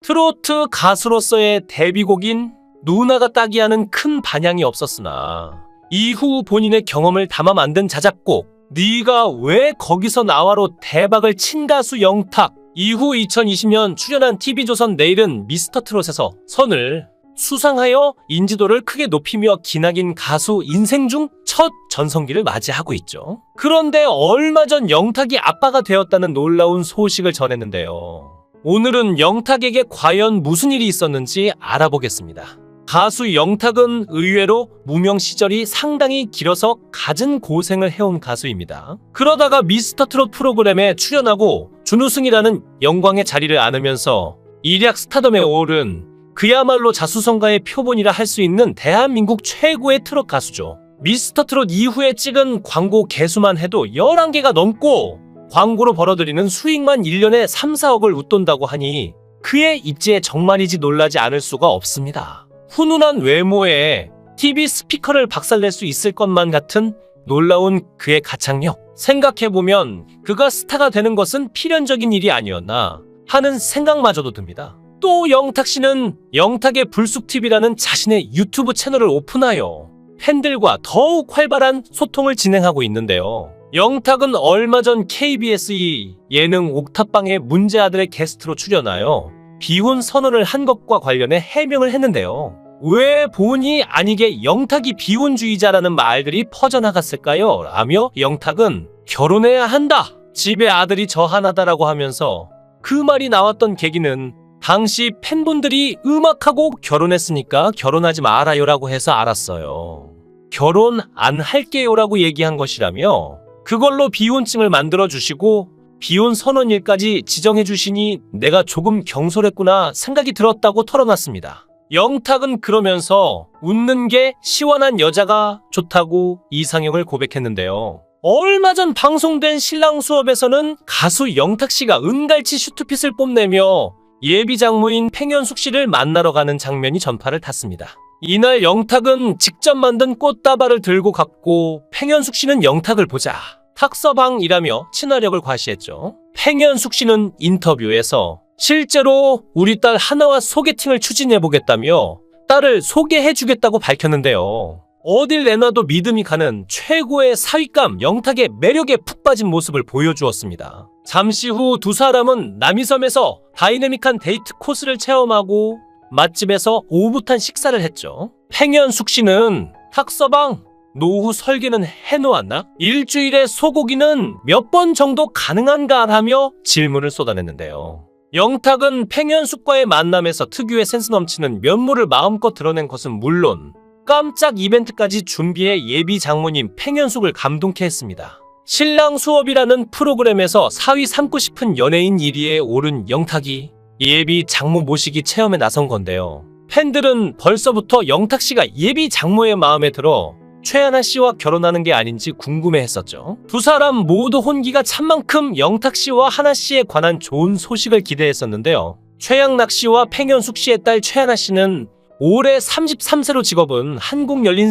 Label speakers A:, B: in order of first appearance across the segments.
A: 트로트 가수로서의 데뷔곡인 누나가 따기야는 큰 반향이 없었으나 이후 본인의 경험을 담아 만든 자작곡 네가 왜 거기서 나와로 대박을 친 가수 영탁. 이후 2020년 출연한 TV조선 내일은 미스터트롯에서 선을 수상하여 인지도를 크게 높이며 기나긴 가수 인생 중 첫 전성기를 맞이하고 있죠. 그런데 얼마 전 영탁이 아빠가 되었다는 놀라운 소식을 전했는데요. 오늘은 영탁에게 과연 무슨 일이 있었는지 알아보겠습니다. 가수 영탁은 의외로 무명 시절이 상당히 길어서 갖은 고생을 해온 가수입니다. 그러다가 미스터트롯 프로그램에 출연하고 준우승이라는 영광의 자리를 안으면서 일약 스타덤에 오른 그야말로 자수성가의 표본이라 할 수 있는 대한민국 최고의 트롯 가수죠. 미스터트롯 이후에 찍은 광고 개수만 해도 11개가 넘고 광고로 벌어들이는 수익만 1년에 3, 4억을 웃돈다고 하니 그의 입지에 정말이지 놀라지 않을 수가 없습니다. 훈훈한 외모에 TV 스피커를 박살낼 수 있을 것만 같은 놀라운 그의 가창력. 생각해보면 그가 스타가 되는 것은 필연적인 일이 아니었나 하는 생각마저도 듭니다. 또 영탁 씨는 영탁의 불쑥TV라는 자신의 유튜브 채널을 오픈하여 팬들과 더욱 활발한 소통을 진행하고 있는데요. 영탁은 얼마 전 KBS 예능 옥탑방의 문제아들의 게스트로 출연하여 비혼 선언을 한 것과 관련해 해명을 했는데요. 왜 본의 아니게 영탁이 비혼주의자라는 말들이 퍼져나갔을까요? 라며 영탁은 결혼해야 한다. 집에 아들이 저 하나다라고 하면서 그 말이 나왔던 계기는 당시 팬분들이 음악하고 결혼했으니까 결혼하지 말아요라고 해서 알았어요. 결혼 안 할게요라고 얘기한 것이라며 그걸로 비혼증을 만들어주시고 비혼 선언일까지 지정해주시니 내가 조금 경솔했구나 생각이 들었다고 털어놨습니다. 영탁은 그러면서 웃는 게 시원한 여자가 좋다고 이상형을 고백했는데요. 얼마 전 방송된 신랑 수업에서는 가수 영탁 씨가 은갈치 슈트핏을 뽐내며 예비 장모인 팽현숙 씨를 만나러 가는 장면이 전파를 탔습니다. 이날 영탁은 직접 만든 꽃다발을 들고 갔고 팽현숙 씨는 영탁을 보자 탁서방이라며 친화력을 과시했죠. 팽현숙 씨는 인터뷰에서 실제로 우리 딸 하나와 소개팅을 추진해보겠다며 딸을 소개해주겠다고 밝혔는데요. 어딜 내놔도 믿음이 가는 최고의 사윗감 영탁의 매력에 푹 빠진 모습을 보여주었습니다. 잠시 후 두 사람은 남이섬에서 다이내믹한 데이트 코스를 체험하고 맛집에서 오붓한 식사를 했죠. 팽현숙 씨는 탁서방 노후 설계는 해놓았나? 일주일에 소고기는 몇 번 정도 가능한가? 하며 질문을 쏟아냈는데요. 영탁은 팽현숙과의 만남에서 특유의 센스 넘치는 면모를 마음껏 드러낸 것은 물론 깜짝 이벤트까지 준비해 예비 장모님 팽현숙을 감동케 했습니다. 신랑 수업이라는 프로그램에서 4위 삼고 싶은 연예인 1위에 오른 영탁이 예비 장모 모시기 체험에 나선 건데요. 팬들은 벌써부터 영탁 씨가 예비 장모의 마음에 들어 최하나 씨와 결혼하는 게 아닌지 궁금해했었죠. 두 사람 모두 혼기가 찬 만큼 영탁 씨와 하나 씨에 관한 좋은 소식을 기대했었는데요. 최양락 씨와 팽현숙 씨의 딸 최하나 씨는 올해 33세로 직업은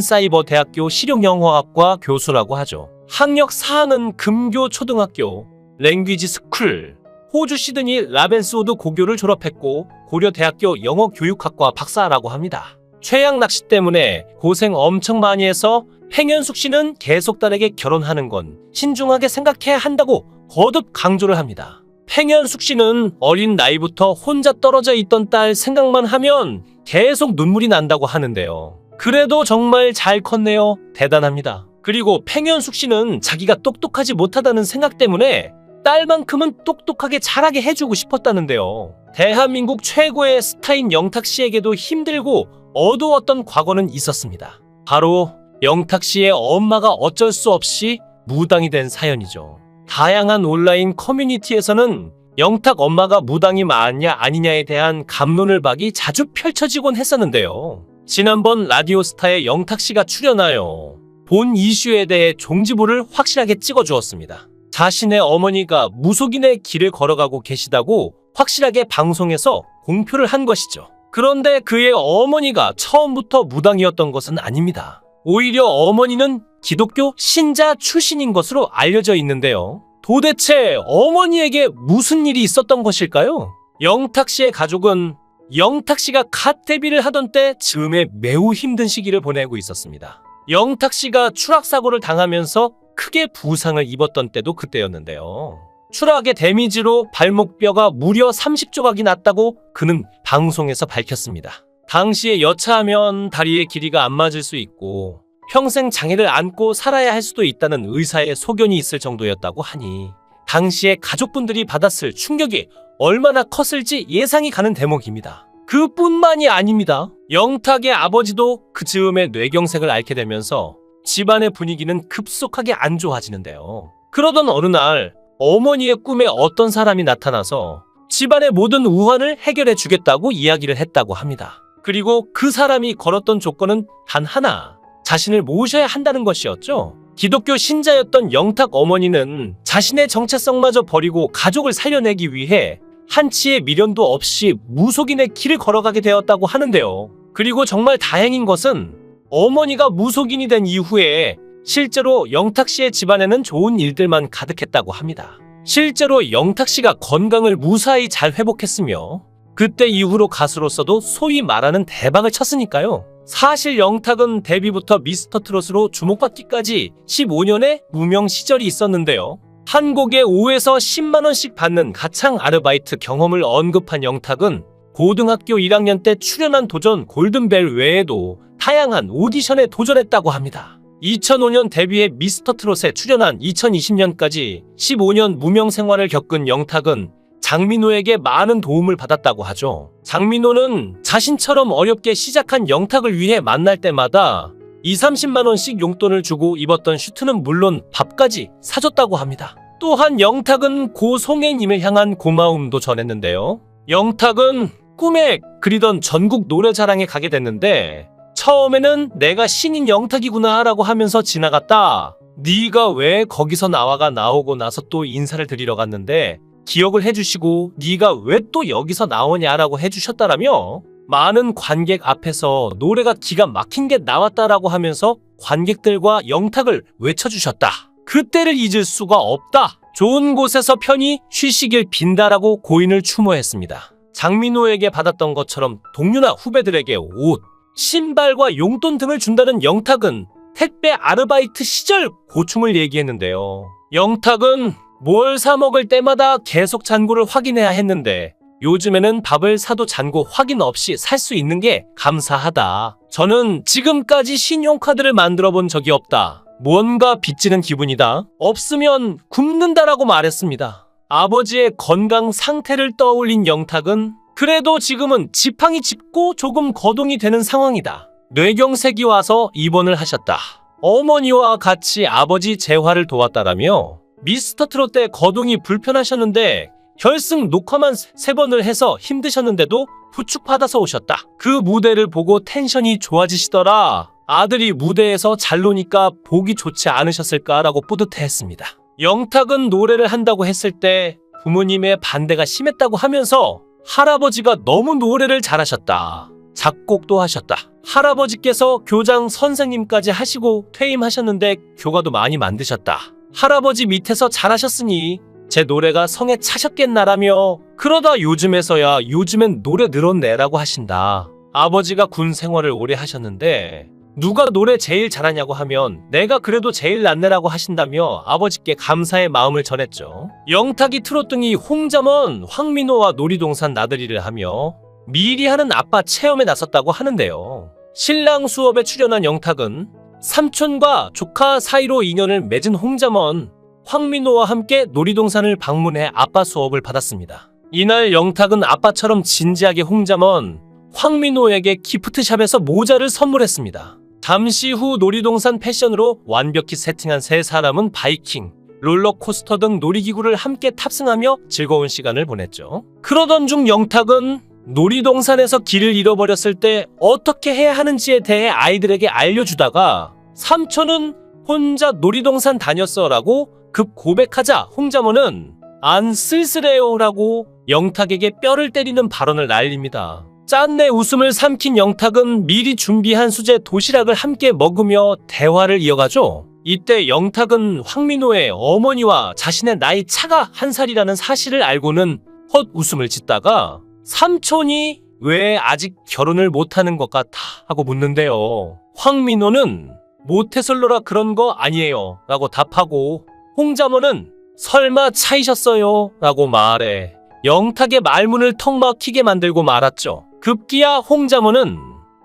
A: 한국열린사이버대학교 실용영어학과 교수라고 하죠. 학력 4학은 금교초등학교, 랭귀지 스쿨, 호주 시드니 라벤스우드 고교를 졸업했고 고려대학교 영어교육학과 박사라고 합니다. 최양락 씨 때문에 고생 엄청 많이 해서 팽현숙 씨는 계속 딸에게 결혼하는 건 신중하게 생각해야 한다고 거듭 강조를 합니다. 팽현숙 씨는 어린 나이부터 혼자 떨어져 있던 딸 생각만 하면 계속 눈물이 난다고 하는데요. 그래도 정말 잘 컸네요. 대단합니다. 그리고 팽현숙 씨는 자기가 똑똑하지 못하다는 생각 때문에 딸만큼은 똑똑하게 자라게 해주고 싶었다는데요. 대한민국 최고의 스타인 영탁 씨에게도 힘들고 어두웠던 과거는 있었습니다. 바로 영탁 씨의 엄마가 어쩔 수 없이 무당이 된 사연이죠. 다양한 온라인 커뮤니티에서는 영탁 엄마가 무당이 맞냐 아니냐에 대한 갑론을박이 자주 펼쳐지곤 했었는데요. 지난번 라디오스타에 영탁 씨가 출연하여 본 이슈에 대해 종지부를 확실하게 찍어주었습니다. 자신의 어머니가 무속인의 길을 걸어가고 계시다고 확실하게 방송에서 공표를 한 것이죠. 그런데 그의 어머니가 처음부터 무당이었던 것은 아닙니다. 오히려 어머니는 기독교 신자 출신인 것으로 알려져 있는데요. 도대체 어머니에게 무슨 일이 있었던 것일까요? 영탁 씨의 가족은 영탁 씨가 갓 데뷔를 하던 때 즈음에 매우 힘든 시기를 보내고 있었습니다. 영탁 씨가 추락사고를 당하면서 크게 부상을 입었던 때도 그때였는데요. 추락의 데미지로 발목뼈가 무려 30조각이 났다고 그는 방송에서 밝혔습니다. 당시에 여차하면 다리의 길이가 안 맞을 수 있고 평생 장애를 안고 살아야 할 수도 있다는 의사의 소견이 있을 정도였다고 하니 당시에 가족분들이 받았을 충격이 얼마나 컸을지 예상이 가는 대목입니다. 그뿐만이 아닙니다. 영탁의 아버지도 그 즈음에 뇌경색을 앓게 되면서 집안의 분위기는 급속하게 안 좋아지는데요. 그러던 어느 날 어머니의 꿈에 어떤 사람이 나타나서 집안의 모든 우환을 해결해 주겠다고 이야기를 했다고 합니다. 그리고 그 사람이 걸었던 조건은 단 하나, 자신을 모셔야 한다는 것이었죠. 기독교 신자였던 영탁 어머니는 자신의 정체성마저 버리고 가족을 살려내기 위해 한치의 미련도 없이 무속인의 길을 걸어가게 되었다고 하는데요. 그리고 정말 다행인 것은 어머니가 무속인이 된 이후에 실제로 영탁 씨의 집안에는 좋은 일들만 가득했다고 합니다. 실제로 영탁 씨가 건강을 무사히 잘 회복했으며 그때 이후로 가수로서도 소위 말하는 대박을 쳤으니까요. 사실 영탁은 데뷔부터 미스터 트롯으로 주목받기까지 15년의 무명 시절이 있었는데요. 한 곡에 5에서 10만 원씩 받는 가창 아르바이트 경험을 언급한 영탁은 고등학교 1학년 때 출연한 도전 골든벨 외에도 다양한 오디션에 도전했다고 합니다. 2005년 데뷔해 미스터 트롯에 출연한 2020년까지 15년 무명 생활을 겪은 영탁은 장민호에게 많은 도움을 받았다고 하죠. 장민호는 자신처럼 어렵게 시작한 영탁을 위해 만날 때마다 20-30만 원씩 용돈을 주고 입었던 슈트는 물론 밥까지 사줬다고 합니다. 또한 영탁은 고 송혜님을 향한 고마움도 전했는데요. 영탁은 꿈에 그리던 전국 노래자랑에 가게 됐는데 처음에는 내가 신인 영탁이구나 라고 하면서 지나갔다. 네가 왜 거기서 나와가 나오고 나서 또 인사를 드리러 갔는데 기억을 해주시고 네가 왜 또 여기서 나오냐라고 해주셨다라며 많은 관객 앞에서 노래가 기가 막힌 게 나왔다라고 하면서 관객들과 영탁을 외쳐주셨다. 그때를 잊을 수가 없다. 좋은 곳에서 편히 쉬시길 빈다라고 고인을 추모했습니다. 장민호에게 받았던 것처럼 동료나 후배들에게 옷, 신발과 용돈 등을 준다는 영탁은 택배 아르바이트 시절 고충을 얘기했는데요. 영탁은 뭘 사 먹을 때마다 계속 잔고를 확인해야 했는데 요즘에는 밥을 사도 잔고 확인 없이 살 수 있는 게 감사하다. 저는 지금까지 신용카드를 만들어 본 적이 없다. 뭔가 빚지는 기분이다. 없으면 굶는다라고 말했습니다. 아버지의 건강 상태를 떠올린 영탁은 그래도 지금은 지팡이 짚고 조금 거동이 되는 상황이다. 뇌경색이 와서 입원을 하셨다. 어머니와 같이 아버지 재활을 도왔다라며 미스터 트롯 때 거동이 불편하셨는데 결승 녹화만 3번을 해서 힘드셨는데도 부축받아서 오셨다. 그 무대를 보고 텐션이 좋아지시더라. 아들이 무대에서 잘 노니까 보기 좋지 않으셨을까라고 뿌듯해했습니다. 영탁은 노래를 한다고 했을 때 부모님의 반대가 심했다고 하면서 할아버지가 너무 노래를 잘하셨다. 작곡도 하셨다. 할아버지께서 교장 선생님까지 하시고 퇴임하셨는데 교가도 많이 만드셨다. 할아버지 밑에서 잘하셨으니 제 노래가 성에 차셨겠나라며 그러다 요즘엔 노래 늘었네라고 하신다. 아버지가 군 생활을 오래 하셨는데 누가 노래 제일 잘하냐고 하면 내가 그래도 제일 낫네라고 하신다며 아버지께 감사의 마음을 전했죠. 영탁이 트롯 등이 홍자먼, 황민호와 놀이동산 나들이를 하며 미리 하는 아빠 체험에 나섰다고 하는데요. 신랑 수업에 출연한 영탁은 삼촌과 조카 사이로 인연을 맺은 홍자먼, 황민호와 함께 놀이동산을 방문해 아빠 수업을 받았습니다. 이날 영탁은 아빠처럼 진지하게 홍자먼, 황민호에게 기프트샵에서 모자를 선물했습니다. 잠시 후 놀이동산 패션으로 완벽히 세팅한 세 사람은 바이킹, 롤러코스터 등 놀이기구를 함께 탑승하며 즐거운 시간을 보냈죠. 그러던 중 영탁은 놀이동산에서 길을 잃어버렸을 때 어떻게 해야 하는지에 대해 아이들에게 알려주다가 삼촌은 혼자 놀이동산 다녔어 라고 급 고백하자 홍자모는 안 쓸쓸해요 라고 영탁에게 뼈를 때리는 발언을 날립니다. 짠내 웃음을 삼킨 영탁은 미리 준비한 수제 도시락을 함께 먹으며 대화를 이어가죠. 이때 영탁은 황민호의 어머니와 자신의 나이 차가 1살이라는 사실을 알고는 헛웃음을 짓다가 삼촌이 왜 아직 결혼을 못하는 것 같아? 하고 묻는데요. 황민호는 모태솔로라 그런 거 아니에요 라고 답하고 홍자모는 설마 차이셨어요? 라고 말해 영탁의 말문을 턱 막히게 만들고 말았죠. 급기야 홍자모는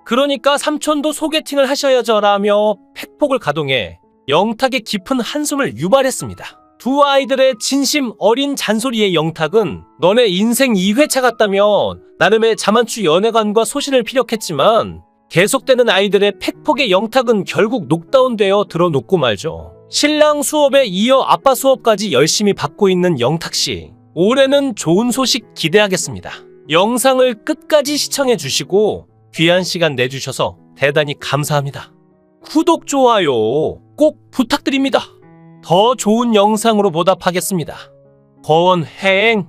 A: 그러니까 삼촌도 소개팅을 하셔야죠 라며 팩폭을 가동해 영탁의 깊은 한숨을 유발했습니다. 두 아이들의 진심 어린 잔소리에 영탁은 너네 인생 2회차 같다며 나름의 자만추 연애관과 소신을 피력했지만 계속되는 아이들의 팩폭에 영탁은 결국 녹다운되어 들어놓고 말죠. 신랑 수업에 이어 아빠 수업까지 열심히 받고 있는 영탁씨. 올해는 좋은 소식 기대하겠습니다. 영상을 끝까지 시청해 주시고 귀한 시간 내주셔서 대단히 감사합니다. 구독, 좋아요 꼭 부탁드립니다. 더 좋은 영상으로 보답하겠습니다. 권혜행